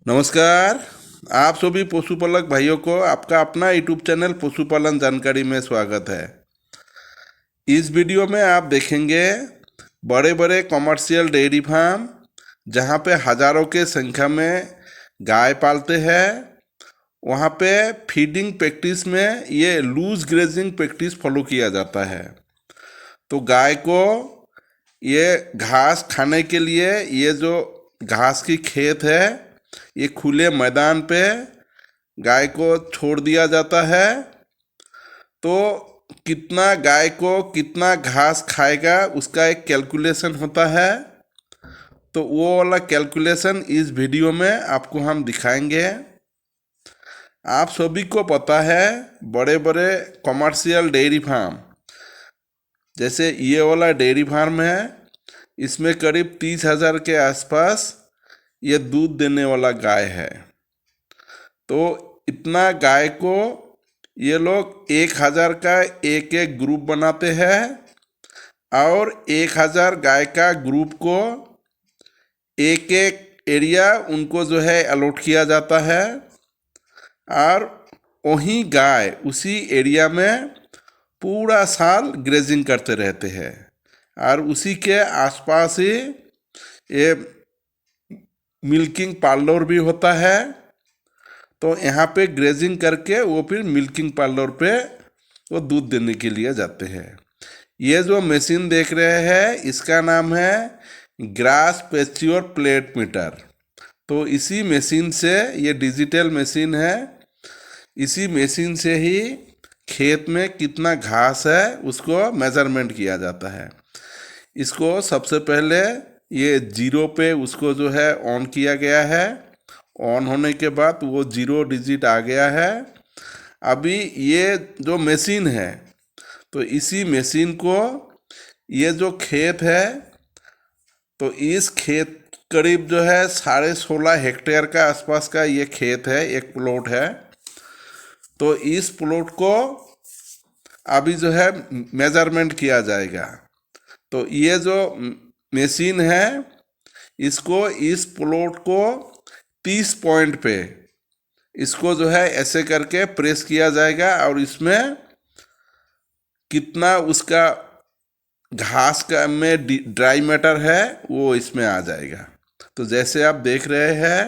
नमस्कार। आप सभी पशुपालक भाइयों को आपका अपना यूट्यूब चैनल पशुपालन जानकारी में स्वागत है। इस वीडियो में आप देखेंगे बड़े बड़े कमर्शियल डेयरी फार्म जहाँ पे हज़ारों के संख्या में गाय पालते हैं। वहाँ पे फीडिंग प्रैक्टिस में ये लूज ग्रेजिंग प्रैक्टिस फॉलो किया जाता है। तो गाय को ये घास खाने के लिए ये जो घास की खेत है, ये खुले मैदान पे गाय को छोड़ दिया जाता है। तो कितना गाय को कितना घास खाएगा उसका एक कैलकुलेशन होता है। तो वो वाला कैलकुलेशन इस वीडियो में आपको हम दिखाएंगे। आप सभी को पता है बड़े बड़े कमर्शियल डेयरी फार्म जैसे ये वाला डेयरी फार्म है, इसमें करीब 30,000 के आसपास ये दूध देने वाला गाय है। तो इतना गाय को ये लोग 1,000 का एक एक ग्रुप बनाते हैं और 1,000 गाय का ग्रुप को एक एक एरिया उनको जो है अलॉट किया जाता है और वही गाय उसी एरिया में पूरा साल ग्रेजिंग करते रहते हैं और उसी के आसपास ही ये मिल्किंग पार्लर भी होता है। तो यहाँ पे ग्रेजिंग करके वो फिर मिल्किंग पार्लर पे वो दूध देने के लिए जाते हैं। ये जो मशीन देख रहे हैं इसका नाम है ग्रास पेस्च्योर प्लेट मीटर। तो इसी मशीन से, ये डिजिटल मशीन है, इसी मशीन से ही खेत में कितना घास है उसको मेजरमेंट किया जाता है। इसको सबसे पहले ये जीरो पे उसको जो है ऑन किया गया है। ऑन होने के बाद वो 0 डिजिट आ गया है। अभी ये जो मशीन है, तो इसी मशीन को ये जो खेत है, तो इस खेत करीब जो है 16.5 हेक्टेयर का आसपास का ये खेत है, एक प्लॉट है। तो इस प्लॉट को अभी जो है मेजरमेंट किया जाएगा। तो ये जो मशीन है इसको इस प्लॉट को 30 पॉइंट पे इसको जो है ऐसे करके प्रेस किया जाएगा और इसमें कितना उसका घास का में ड्राई मैटर है वो इसमें आ जाएगा। तो जैसे आप देख रहे हैं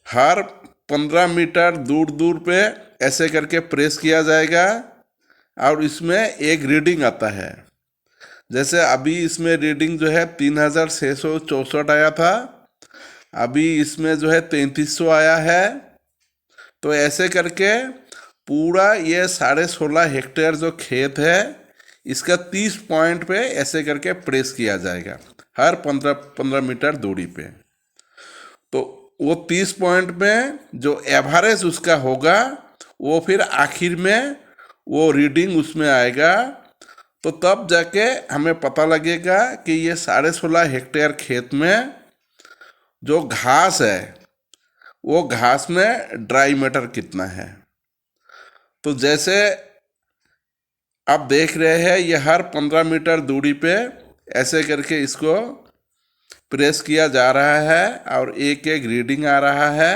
हर 15 मीटर दूर दूर पे ऐसे करके प्रेस किया जाएगा और इसमें एक रीडिंग आता है। जैसे अभी इसमें रीडिंग जो है 3,664 आया था, अभी इसमें जो है 3,300 आया है। तो ऐसे करके पूरा ये 16.5 हेक्टेयर जो खेत है इसका 30 पॉइंट पे ऐसे करके प्रेस किया जाएगा हर 15 मीटर दूरी पे। तो वो 30 पॉइंट में जो एवरेज उसका होगा वो फिर आखिर में वो रीडिंग उसमें आएगा। तो तब जाके हमें पता लगेगा कि ये 16.5 हेक्टेयर खेत में जो घास है वो घास में ड्राई मैटर कितना है। तो जैसे आप देख रहे हैं ये हर 15 मीटर दूरी पे ऐसे करके इसको प्रेस किया जा रहा है और एक एक रीडिंग आ रहा है।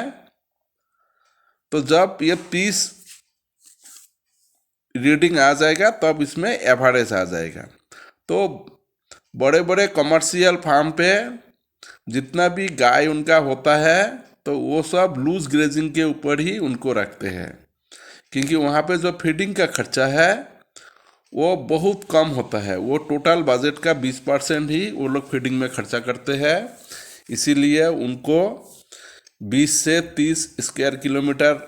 तो जब ये 30 रीडिंग आ जाएगा तब इसमें एवरेज आ जाएगा। तो बड़े बड़े कमर्शियल फार्म पे जितना भी गाय उनका होता है तो वो सब लूज ग्रेजिंग के ऊपर ही उनको रखते हैं, क्योंकि वहाँ पे जो फीडिंग का खर्चा है वो बहुत कम होता है। वो टोटल बजट का 20% ही वो लोग फीडिंग में खर्चा करते हैं। इसीलिए उनको 20 से 30 स्क्वायर किलोमीटर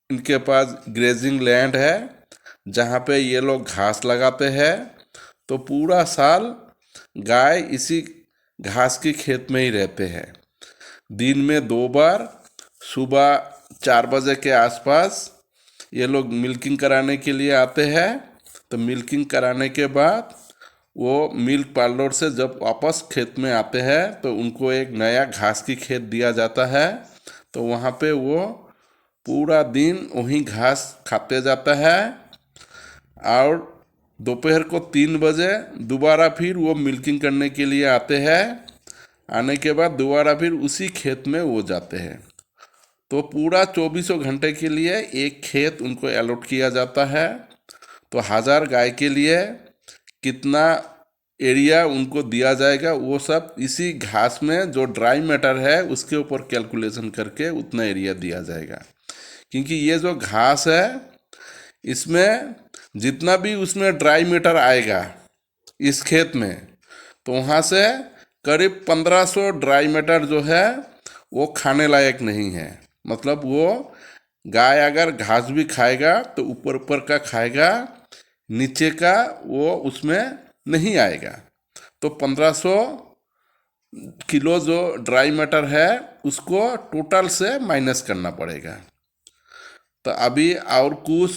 इनके पास ग्रेजिंग लैंड है जहाँ पे ये लोग घास लगाते हैं। तो पूरा साल गाय इसी घास की खेत में ही रहते हैं। दिन में 2 बार सुबह 4 बजे के आसपास ये लोग मिल्किंग कराने के लिए आते हैं। तो मिल्किंग कराने के बाद वो मिल्क पार्लर से जब वापस खेत में आते हैं तो उनको एक नया घास की खेत दिया जाता है। तो वहाँ पे वो पूरा दिन वही घास खाते जाता है और दोपहर को 3 बजे दोबारा फिर वो मिल्किंग करने के लिए आते हैं आने के बाद दोबारा फिर उसी खेत में वो जाते हैं। तो पूरा 24 घंटे के लिए एक खेत उनको अलॉट किया जाता है। तो 1000 गाय के लिए कितना एरिया उनको दिया जाएगा वो सब इसी घास में जो ड्राई मैटर है उसके ऊपर कैलकुलेशन करके उतना एरिया दिया जाएगा। क्योंकि ये जो घास है इसमें जितना भी उसमें ड्राई मैटर आएगा इस खेत में, तो वहाँ से करीब 1500 ड्राई मैटर जो है वो खाने लायक नहीं है। मतलब वो गाय अगर घास भी खाएगा तो ऊपर ऊपर का खाएगा, नीचे का वो उसमें नहीं आएगा। तो 1500 किलो जो ड्राई मैटर है उसको टोटल से माइनस करना पड़ेगा। तो अभी और कुछ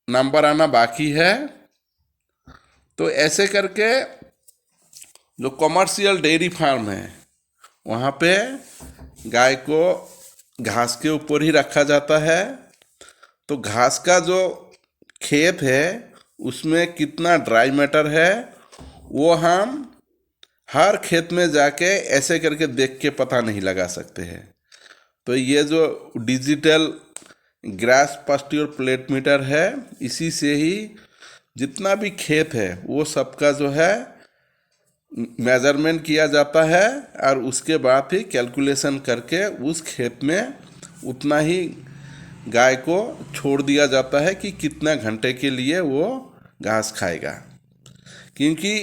नंबर आना बाकी है। तो ऐसे करके जो कमर्शियल डेयरी फार्म है वहाँ पे गाय को घास के ऊपर ही रखा जाता है। तो घास का जो खेत है उसमें कितना ड्राई मैटर है वो हम हर खेत में जाके ऐसे करके देख के पता नहीं लगा सकते हैं। तो ये जो डिजिटल ग्रास पास्ट्योर प्लेट मीटर है इसी से ही जितना भी खेत है वो सबका जो है मेजरमेंट किया जाता है और उसके बाद ही कैलकुलेशन करके उस खेत में उतना ही गाय को छोड़ दिया जाता है कि कितना घंटे के लिए वो घास खाएगा। क्योंकि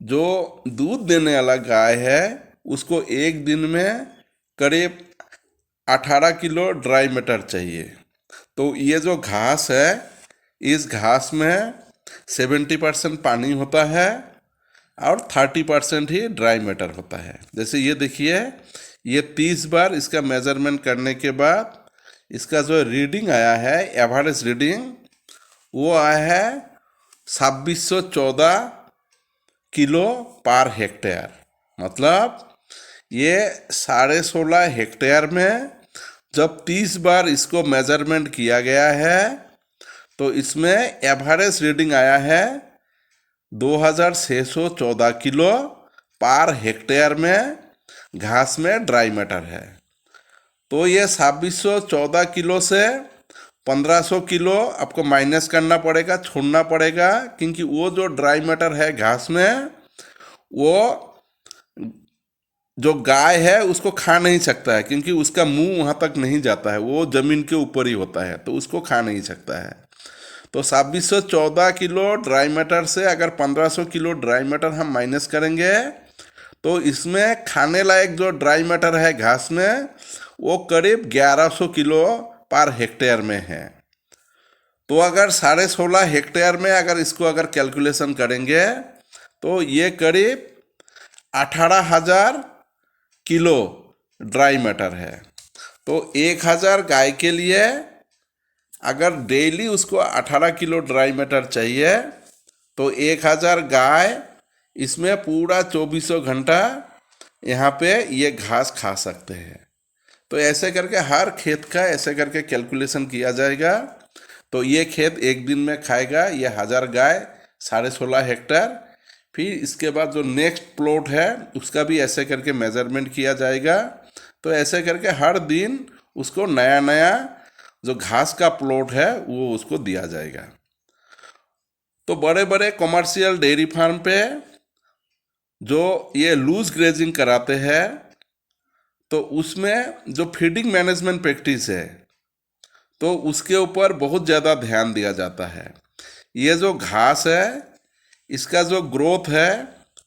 जो दूध देने वाला गाय है उसको एक दिन में करीब 18 किलो ड्राई मैटर चाहिए। तो ये जो घास है इस घास में 70% पानी होता है और 30% ही ड्राई मैटर होता है। जैसे ये देखिए, ये 30 बार इसका मेजरमेंट करने के बाद इसका जो रीडिंग आया है एवरेज रीडिंग वो आया है 2614 किलो पर हेक्टेयर। मतलब ये 16.5 हेक्टेयर में जब 30 बार इसको मेजरमेंट किया गया है तो इसमें एवरेज रीडिंग आया है 2614 किलो पर हेक्टेयर में घास में ड्राई मैटर है। तो ये 2614 किलो से 1500 किलो आपको माइनस करना पड़ेगा, छोड़ना पड़ेगा। क्योंकि वो जो ड्राई मैटर है घास में वो जो गाय है उसको खा नहीं सकता है, क्योंकि उसका मुंह वहाँ तक नहीं जाता है, वो ज़मीन के ऊपर ही होता है, तो उसको खा नहीं सकता है। तो 2614 किलो ड्राई मैटर से अगर 1500 किलो ड्राई मैटर हम माइनस करेंगे तो इसमें खाने लायक जो ड्राई मैटर है घास में वो करीब 1100 किलो पर हेक्टेयर में है। तो अगर 16.5 हेक्टेयर में अगर इसको अगर कैलकुलेशन करेंगे तो ये करीब 18,000 किलो ड्राई मैटर है। तो 1000 गाय के लिए अगर डेली उसको 18 किलो ड्राई मैटर चाहिए तो 1000 गाय इसमें पूरा 24 घंटा यहाँ पे ये घास खा सकते हैं। तो ऐसे करके हर खेत का ऐसे करके कैलकुलेशन किया जाएगा। तो ये खेत एक दिन में खाएगा ये 1000 गाय 16.5 हेक्टेयर। फिर इसके बाद जो नेक्स्ट प्लॉट है उसका भी ऐसे करके मेजरमेंट किया जाएगा। तो ऐसे करके हर दिन उसको नया नया जो घास का प्लॉट है वो उसको दिया जाएगा। तो बड़े बड़े कमर्शियल डेयरी फार्म पे जो ये लूज ग्रेजिंग कराते हैं तो उसमें जो फीडिंग मैनेजमेंट प्रैक्टिस है तो उसके ऊपर बहुत ज़्यादा ध्यान दिया जाता है। ये जो घास है इसका जो ग्रोथ है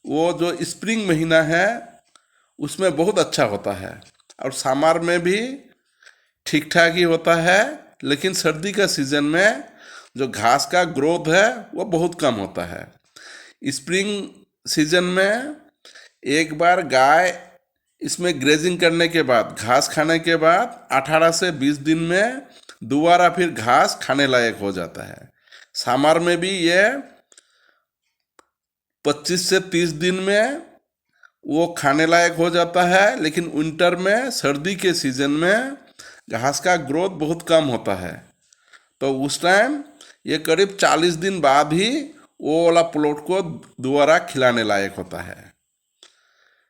वो जो स्प्रिंग महीना है उसमें बहुत अच्छा होता है और समर में भी ठीक ठाक ही होता है। लेकिन सर्दी का सीज़न में जो घास का ग्रोथ है वो बहुत कम होता है। स्प्रिंग सीजन में एक बार गाय इसमें ग्रेजिंग करने के बाद घास खाने के बाद 18 से 20 दिन में दोबारा फिर घास खाने लायक हो जाता है। समर में भी ये 25 से 30 दिन में वो खाने लायक हो जाता है। लेकिन विंटर में सर्दी के सीजन में घास का ग्रोथ बहुत कम होता है। तो उस टाइम ये करीब 40 दिन बाद ही वो वाला प्लॉट को दोबारा खिलाने लायक होता है।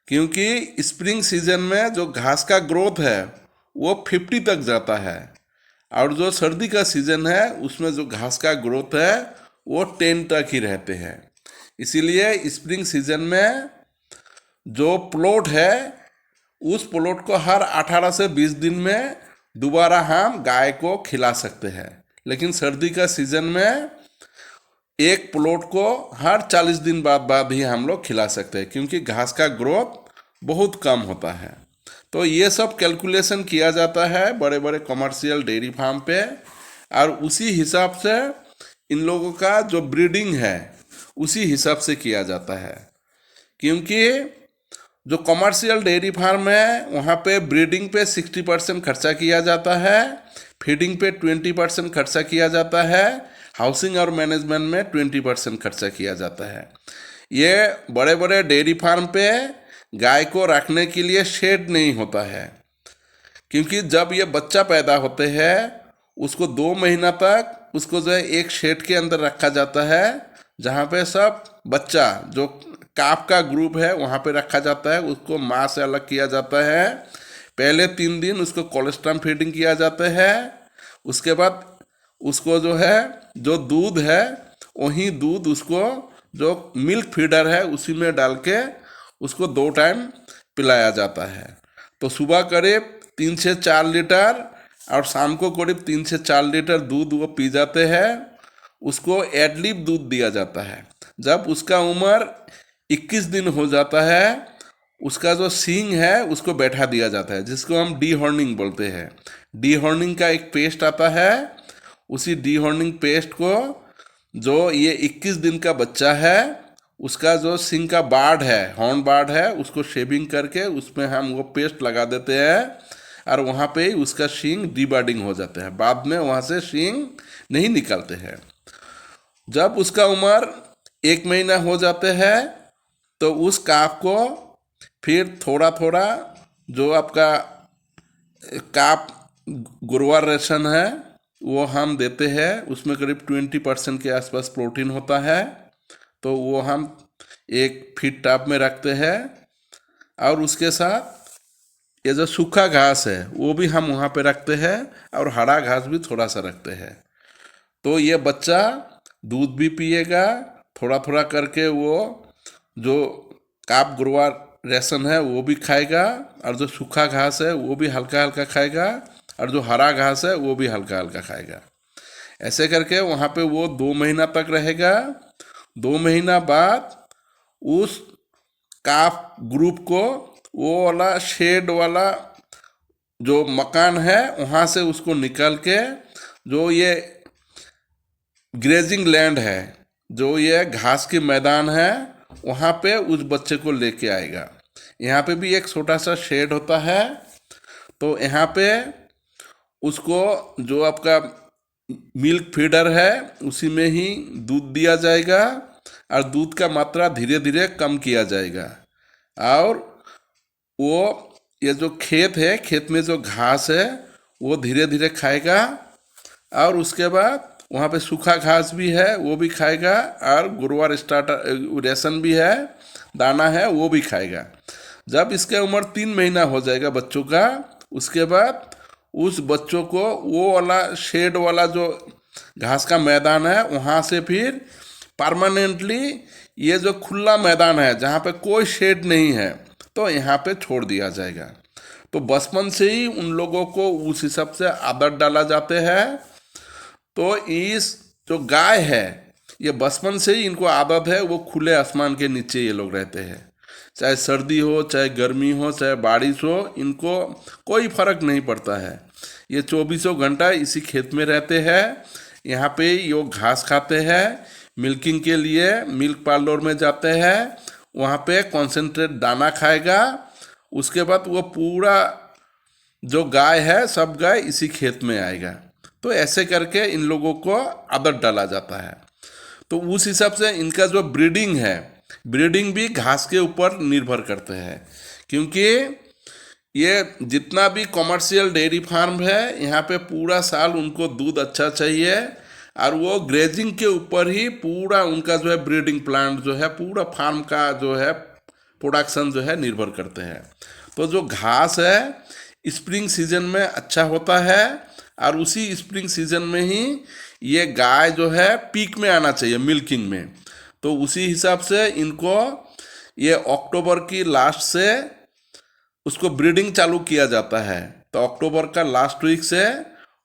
क्योंकि स्प्रिंग सीजन में जो घास का ग्रोथ है वो 50 तक जाता है, और जो सर्दी का सीजन है उसमें जो घास का ग्रोथ है वो 10 तक ही रहते हैं। इसीलिए स्प्रिंग सीजन में जो प्लॉट है उस प्लॉट को हर 18 से 20 दिन में दोबारा हम गाय को खिला सकते हैं। लेकिन सर्दी का सीजन में एक प्लॉट को हर 40 दिन बाद ही हम लोग खिला सकते हैं, क्योंकि घास का ग्रोथ बहुत कम होता है। तो ये सब कैलकुलेशन किया जाता है बड़े बड़े कमर्शियल डेयरी फार्म पे, और उसी हिसाब से इन लोगों का जो ब्रीडिंग है उसी हिसाब से किया जाता है। क्योंकि जो कमर्शियल डेयरी फार्म है वहाँ पे ब्रीडिंग पे 60% खर्चा किया जाता है, फीडिंग पे 20% खर्चा किया जाता है, हाउसिंग और मैनेजमेंट में 20% खर्चा किया जाता है। ये बड़े बड़े डेयरी फार्म पे गाय को रखने के लिए शेड नहीं होता है, क्योंकि जब ये बच्चा पैदा होते हैं उसको 2 महीना तक उसको जो है एक शेड के अंदर रखा जाता है, जहाँ पे सब बच्चा जो काफ का ग्रुप है वहाँ पे रखा जाता है। उसको माँ से अलग किया जाता है। पहले 3 दिन उसको कोलेस्ट्रॉल फीडिंग किया जाता है। उसके बाद उसको जो है जो दूध है वही दूध उसको जो मिल्क फीडर है उसी में डाल के उसको 2 टाइम पिलाया जाता है। तो सुबह करीब 3 से 4 लीटर और शाम को करीब 3 से 4 लीटर दूध वो पी जाते हैं। उसको एडलिप दूध दिया जाता है। जब उसका उम्र 21 दिन हो जाता है उसका जो सींग है उसको बैठा दिया जाता है, जिसको हम डीहॉर्निंग बोलते हैं। डीहॉर्निंग का एक पेस्ट आता है, उसी डीहॉर्निंग पेस्ट को जो ये 21 दिन का बच्चा है उसका जो सींग का बार्ड है, हॉर्न बार्ड है, उसको शेविंग करके उसमें हम वो पेस्ट लगा देते हैं, और वहाँ पे ही उसका सींग डीबर्डिंग हो जाता है। बाद में वहाँ से सींग नहीं निकलते हैं। जब उसका उम्र 1 महीना हो जाते हैं तो उस काफ को फिर थोड़ा थोड़ा जो आपका काफ गुरुवार रेशन है वो हम देते हैं। उसमें करीब 20% के आसपास प्रोटीन होता है। तो वो हम एक फीड टब में रखते हैं, और उसके साथ ये जो सूखा घास है वो भी हम वहाँ पे रखते हैं, और हरा घास भी थोड़ा सा रखते हैं। तो ये बच्चा दूध भी पिएगा, थोड़ा थोड़ा करके वो जो काफ गुरुवार रेशन है वो भी खाएगा, और जो सूखा घास है वो भी हल्का हल्का खाएगा, और जो हरा घास है वो भी हल्का हल्का खाएगा। ऐसे करके वहाँ पे वो 2 महीना तक रहेगा। 2 महीना बाद उस काफ ग्रुप को वो वाला शेड वाला जो मकान है वहाँ से उसको निकाल के जो ये ग्रेजिंग लैंड है, जो ये घास के मैदान है, वहाँ पे उस बच्चे को लेके आएगा। यहाँ पे भी एक छोटा सा शेड होता है। तो यहाँ पे उसको जो आपका मिल्क फीडर है उसी में ही दूध दिया जाएगा, और दूध का मात्रा धीरे धीरे कम किया जाएगा। और वो ये जो खेत है, खेत में जो घास है वो धीरे धीरे खाएगा, और उसके बाद वहाँ पे सूखा घास भी है वो भी खाएगा, और गुरुवार स्टार्टर रेशन भी है, दाना है वो भी खाएगा। जब इसके उम्र 3 महीना हो जाएगा बच्चों का, उसके बाद उस बच्चों को वो वाला शेड वाला जो घास का मैदान है वहाँ से फिर परमानेंटली ये जो खुला मैदान है जहाँ पे कोई शेड नहीं है तो यहाँ पे छोड़ दिया जाएगा। तो बचपन से ही उन लोगों को उस हिसाब से आदत डाला जाते हैं। तो इस जो गाय है ये बचपन से ही इनको आदत है, वो खुले आसमान के नीचे ये लोग रहते हैं। चाहे सर्दी हो, चाहे गर्मी हो, चाहे बारिश हो, इनको कोई फर्क नहीं पड़ता है। ये 24 घंटा इसी खेत में रहते हैं। यहाँ पे ये घास खाते हैं। मिल्किंग के लिए मिल्क पार्लर में जाते हैं, वहाँ पे कॉन्सेंट्रेट दाना खाएगा। उसके बाद वो पूरा जो गाय है सब गाय इसी खेत में आएगा। तो ऐसे करके इन लोगों को आदत डाला जाता है। तो उस हिसाब से इनका जो ब्रीडिंग है, ब्रीडिंग भी घास के ऊपर निर्भर करते हैं। क्योंकि ये जितना भी कमर्शियल डेयरी फार्म है यहाँ पे पूरा साल उनको दूध अच्छा चाहिए, और वो ग्रेजिंग के ऊपर ही पूरा उनका जो है ब्रीडिंग प्लांट जो है पूरा फार्म का जो है प्रोडक्शन जो है निर्भर करते हैं। तो जो घास है स्प्रिंग सीजन में अच्छा होता है और उसी स्प्रिंग सीजन में ही ये गाय जो है पीक में आना चाहिए मिल्किंग में। तो उसी हिसाब से इनको ये अक्टूबर की लास्ट से उसको ब्रीडिंग चालू किया जाता है। तो अक्टूबर का लास्ट वीक से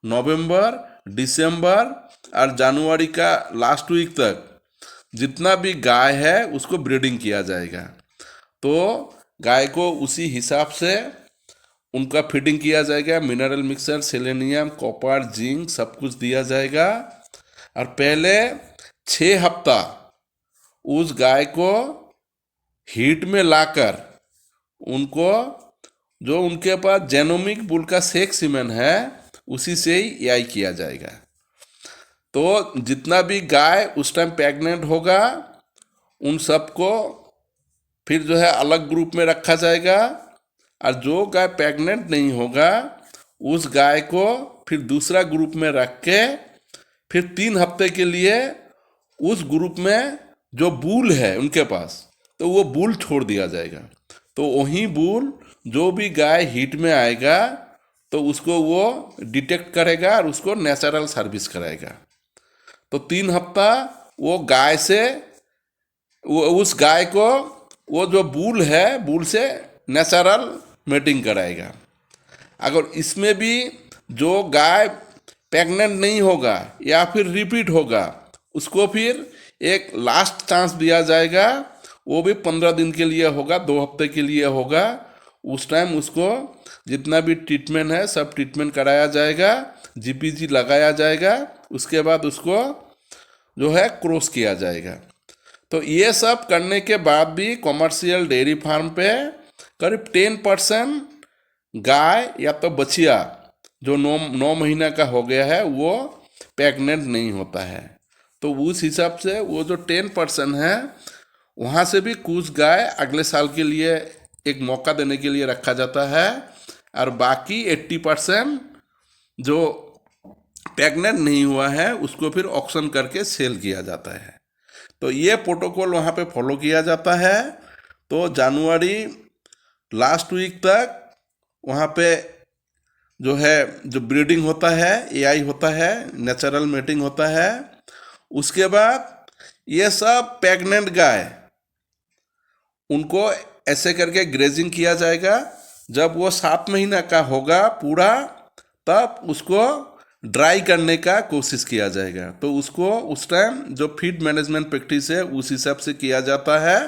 नवंबर, दिसंबर और जनवरी का लास्ट वीक तक जितना भी गाय है उसको ब्रीडिंग किया जाएगा। तो गाय को उसी हिसाब से उनका फीडिंग किया जाएगा, mineral mixer, selenium, copper, zinc सब कुछ दिया जाएगा। और पहले 6 हफ्ता उस गाय को हीट में लाकर उनको जो उनके पास जेनोमिक बुल का सेक्स सीमेन है उसी से ही एआई किया जाएगा। तो जितना भी गाय उस टाइम प्रेग्नेंट होगा उन सबको फिर जो है अलग ग्रुप में रखा जाएगा, और जो गाय प्रेग्नेंट नहीं होगा उस गाय को फिर दूसरा ग्रुप में रख के फिर 3 हफ्ते के लिए उस ग्रुप में जो बूल है उनके पास तो वो बूल छोड़ दिया जाएगा। तो वही बूल जो भी गाय हीट में आएगा तो उसको वो डिटेक्ट करेगा और उसको नेचुरल सर्विस कराएगा। तो 3 हफ्ता वो गाय से वो उस गाय को वो जो बूल है बूल से नेचुरल मेटिंग कराएगा। अगर इसमें भी जो गाय प्रेग्नेंट नहीं होगा या फिर रिपीट होगा उसको फिर एक लास्ट चांस दिया जाएगा। वो भी 15 दिन के लिए होगा, 2 हफ्ते के लिए होगा। उस टाइम उसको जितना भी ट्रीटमेंट है सब ट्रीटमेंट कराया जाएगा, जीपीजी लगाया जाएगा। उसके बाद उसको जो है क्रॉस किया जाएगा। तो ये सब करने के बाद भी कॉमर्शियल डेयरी फार्म पे करीब 10% गाय या तो बछिया जो 9 महीना का हो गया है वो प्रेग्नेंट नहीं होता है। तो उस हिसाब से वो जो 10% है वहाँ से भी कुछ गाय अगले साल के लिए एक मौका देने के लिए रखा जाता है, और बाकी 80% जो प्रेग्नेंट नहीं हुआ है उसको फिर ऑक्शन करके सेल किया जाता है। तो ये प्रोटोकॉल वहाँ पे फॉलो किया जाता है। तो जनवरी लास्ट वीक तक वहाँ पे जो है जो ब्रीडिंग होता है, एआई होता है, नेचुरल मेटिंग होता है। उसके बाद ये सब प्रेग्नेंट गाय उनको ऐसे करके ग्रेजिंग किया जाएगा। जब वो 7 महीना का होगा पूरा तब उसको ड्राई करने का कोशिश किया जाएगा। तो उसको उस टाइम जो फीड मैनेजमेंट प्रैक्टिस है उस हिसाब से किया जाता है।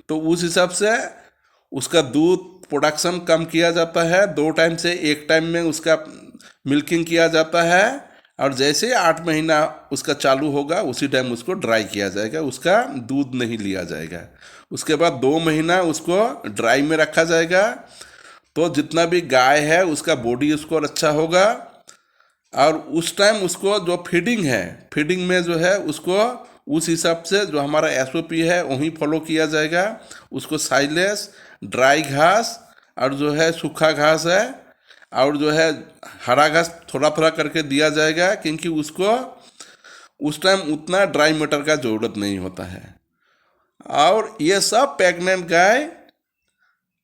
तो उस हिसाब से उसका दूध प्रोडक्शन कम किया जाता है, 2 टाइम से 1 टाइम में उसका मिल्किंग किया जाता है। और जैसे 8 महीना उसका चालू होगा उसी टाइम उसको ड्राई किया जाएगा, उसका दूध नहीं लिया जाएगा। उसके बाद 2 महीना उसको ड्राई में रखा जाएगा। तो जितना भी गाय है उसका बॉडी स्कोर अच्छा होगा, और उस टाइम उसको जो फीडिंग है फीडिंग में जो है उसको उस हिसाब से जो हमारा एसओपी है वहीं फॉलो किया जाएगा। उसको साइलेज, ड्राई घास और जो है सूखा घास है और जो है हरा घास थोड़ा थोड़ा करके दिया जाएगा, क्योंकि उसको उस टाइम उतना ड्राई मैटर का ज़रूरत नहीं होता है। और ये सब प्रेग्नेंट गाय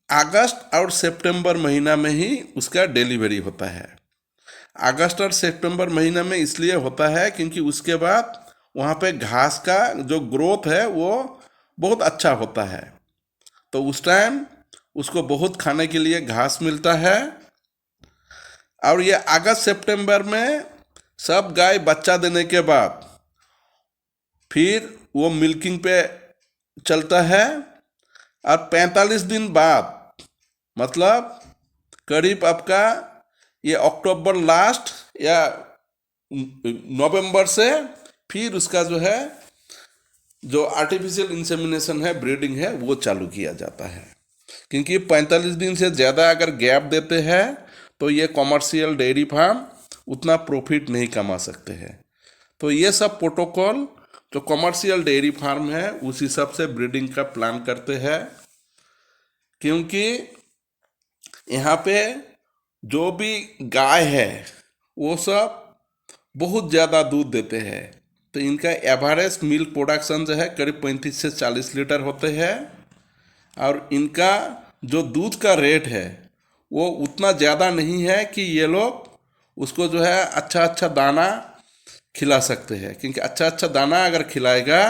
अगस्त और सितंबर महीना में ही उसका डिलीवरी होता है। अगस्त और सितंबर महीना में इसलिए होता है क्योंकि उसके बाद वहाँ पे घास का जो ग्रोथ है वो बहुत अच्छा होता है। तो उस टाइम उसको बहुत खाने के लिए घास मिलता है। और ये अगस्त सितंबर में सब गाय बच्चा देने के बाद फिर वो मिल्किंग पे चलता है, और 45 दिन बाद मतलब करीब आपका ये अक्टूबर लास्ट या नवंबर से फिर उसका जो है जो आर्टिफिशियल इंसेमिनेशन है, ब्रीडिंग है, वो चालू किया जाता है। क्योंकि 45 दिन से ज़्यादा अगर गैप देते हैं तो ये कॉमर्शियल डेयरी फार्म उतना प्रॉफिट नहीं कमा सकते हैं। तो ये सब प्रोटोकॉल जो कॉमर्शियल डेयरी फार्म है उस हिसाब से ब्रीडिंग का प्लान करते हैं। क्योंकि यहाँ पे जो भी गाय है वो सब बहुत ज़्यादा दूध देते हैं। तो इनका एवरेज मिल्क प्रोडक्शन जो है करीब 35 से 40 लीटर होते हैं। और इनका जो दूध का रेट है वो उतना ज़्यादा नहीं है कि ये लोग उसको जो है अच्छा अच्छा दाना खिला सकते हैं, क्योंकि अच्छा अच्छा दाना अगर खिलाएगा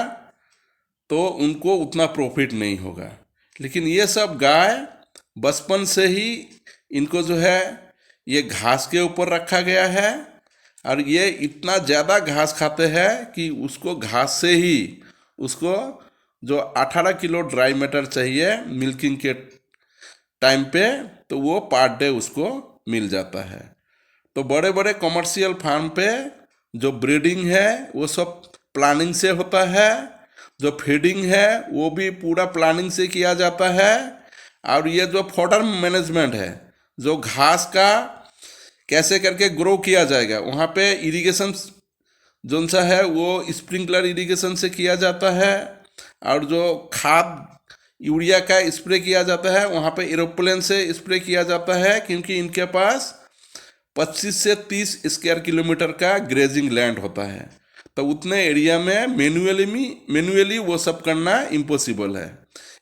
तो उनको उतना प्रॉफिट नहीं होगा। लेकिन ये सब गाय बचपन से ही इनको जो है ये घास के ऊपर रखा गया है और ये इतना ज़्यादा घास खाते हैं कि उसको घास से ही उसको जो 18 किलो ड्राई मैटर चाहिए मिल्किंग के टाइम पे, तो वो पर डे उसको मिल जाता है। तो बड़े बड़े कमर्शियल फार्म पे जो ब्रीडिंग है वो सब प्लानिंग से होता है, जो फीडिंग है वो भी पूरा प्लानिंग से किया जाता है, और ये जो फॉडर मैनेजमेंट है, जो घास का कैसे करके ग्रो किया जाएगा, वहाँ पे इरिगेशन जोन सा है वो स्प्रिंकलर इरिगेशन से किया जाता है, और जो खाद यूरिया का स्प्रे किया जाता है वहाँ पे एरोप्लेन से स्प्रे किया जाता है, क्योंकि इनके पास 25 से 30 स्क्वायर किलोमीटर का ग्रेजिंग लैंड होता है। तो उतने एरिया में मैन्युअली वो सब करना इम्पॉसिबल है।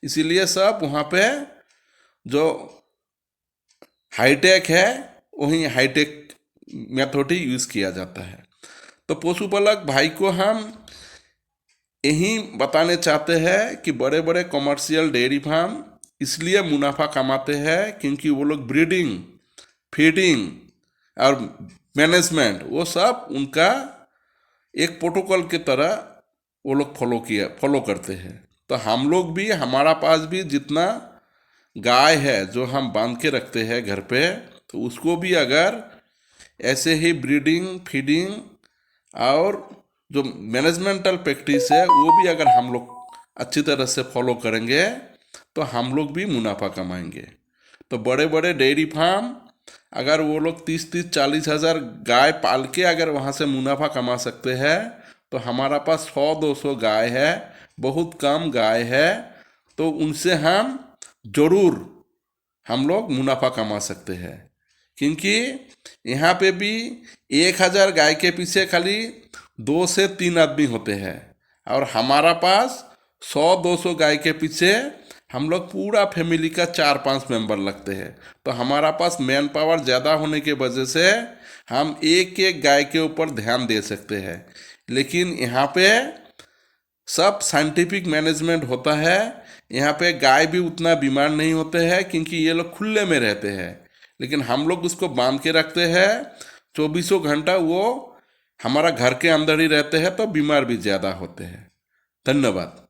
इसीलिए सब वहाँ पे जो हाईटेक है वही हाईटेक मेथड ही यूज़ किया जाता है। तो पशुपालक भाई को हम यही बताने चाहते हैं कि बड़े बड़े कमर्शियल डेयरी फार्म इसलिए मुनाफा कमाते हैं क्योंकि वो लोग ब्रीडिंग, फीडिंग और मैनेजमेंट वो सब उनका एक प्रोटोकॉल की तरह वो लोग फॉलो करते हैं। तो हम लोग भी, हमारा पास भी जितना गाय है जो हम बांध के रखते हैं घर पे, तो उसको भी अगर ऐसे ही ब्रीडिंग, फीडिंग और जो मैनेजमेंटल प्रैक्टिस है वो भी अगर हम लोग अच्छी तरह से फॉलो करेंगे तो हम लोग भी मुनाफा कमाएंगे। तो बड़े बड़े डेयरी फार्म अगर वो लोग 30-40 हज़ार गाय पाल के अगर वहाँ से मुनाफा कमा सकते हैं, तो हमारा पास 100-200 गाय है, बहुत कम गाय है, तो उनसे हम जरूर हम लोग मुनाफा कमा सकते हैं। क्योंकि यहाँ पे भी 1000 गाय के पीछे खाली 2 से 3 आदमी होते हैं, और हमारा पास 100-200 गाय के पीछे हम लोग पूरा फैमिली का 4-5 मेंबर लगते हैं। तो हमारा पास मैन पावर ज़्यादा होने के वजह से हम एक एक गाय के ऊपर ध्यान दे सकते हैं। लेकिन यहाँ पे सब साइंटिफिक मैनेजमेंट होता है, यहाँ पे गाय भी उतना बीमार नहीं होते हैं क्योंकि ये लोग खुले में रहते हैं। लेकिन हम लोग उसको बांध के रखते हैं 24 घंटा, वो हमारा घर के अंदर ही रहते हैं, तो बीमार भी ज़्यादा होते हैं। धन्यवाद।